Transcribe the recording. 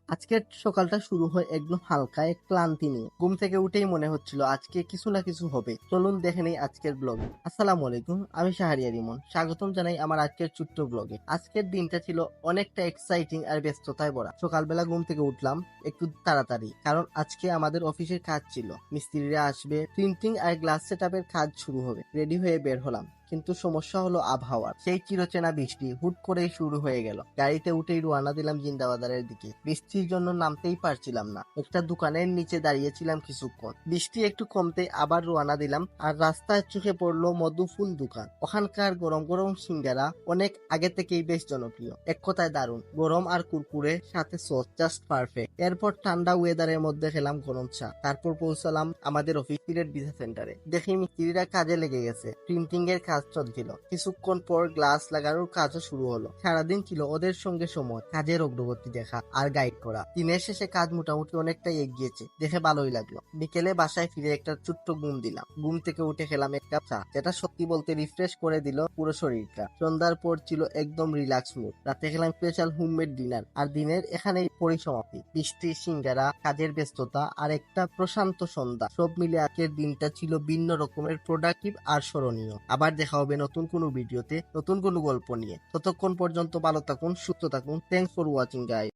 আজকের সকালটা শুরু হয় একদম হালকা এক ক্লান্তি নিয়ে। ঘুম থেকে উঠেই মনে হচ্ছিল আজকে কিছু না কিছু হবে। চলুন দেখে নেই আজকের ব্লগে। আসসালামু আলাইকুম, আমি শাহরিয়ার ইমন। স্বাগতম জানাই আমার আজকের ছোট্ট ব্লগে। আজকের দিনটা ছিল অনেকটা এক্সাইটিং আর ব্যস্ততায় ভরা। সকালবেলা ঘুম থেকে উঠলাম একটু তাড়াতাড়ি, কারণ আজকে আমাদের অফিসের কাজ ছিল। মিস্ত্রিরা আসবে, প্রিন্টিং আর গ্লাস সেটআপের কাজ শুরু হবে। রেডি হয়ে বের হলাম, কিন্তু সমস্যা হলো আবহাওয়ার। সেই চিরচেনা বৃষ্টি হুট করেই শুরু হয়ে গেল। গাড়িতে উঠেই রওনা দিলাম জিন্দাবাজারের দিকে। বৃষ্টির জন্য নামতেই পারছিলাম না। একটা দোকানের নিচে দাঁড়িয়েছিলাম কিছুক্ষণ। বৃষ্টি একটু কমতে আবার রওনা দিলাম, আর রাস্তায় চোখে পড়লো মধুফুল দোকান। ওখানকার গরম গরম সিঙ্গারা অনেক আগে থেকেই বেশ জনপ্রিয়। এক কথায় দারুণ, গরম আর কুরকুরে, সাথে সস, জাস্ট পারফেক্ট। এরপর ঠান্ডা ওয়েদারের মধ্যে খেলাম গরম চা। তারপর পৌঁছালাম আমাদের অফিসের ডিজাইন সেন্টারে। দেখি মিস্ত্রিরা কাজে লেগে গেছে। প্রিন্টিং এর কাজ চলছিল। কিছুক্ষণ পর গ্লাস লাগানোর কাজও শুরু হলো। সারাদিন ছিল ওদের সঙ্গে সময়, কাজের অগ্রগতি দেখা আর গাইড করা। দিনের শেষে কাজ মোটামুটি অনেকটাই এগিয়েছে, দেখে ভালোই লাগলো। বিকেলে বাসায় ফিরে একটা ছোট্ট ঘুম দিলাম। ঘুম থেকে উঠে খেলাম এক কাপ চা, যেটা সত্যি বলতে রিফ্রেশ করে দিল পুরো শরীরটা। সন্ধ্যার পর ছিল একদম রিল্যাক্স মুড। রাতে খেলাম স্পেশাল হোমমেড ডিনার, আর দিনের এখানেই পরিসমাপ্তি। বৃষ্টি, সিঙ্গারা, কাজের ব্যস্ততা আর একটা প্রশান্ত সন্ধ্যা, সব মিলে আজকের দিনটা ছিল ভিন্ন রকমের প্রোডাক্টিভ আর স্মরণীয়। আবার দেখা হবে নতুন কোনো ভিডিওতে, নতুন কোনো গল্প নিয়ে। ততক্ষণ পর্যন্ত ভালো থাকুন, সুস্থ থাকুন। Thanks for watching guys.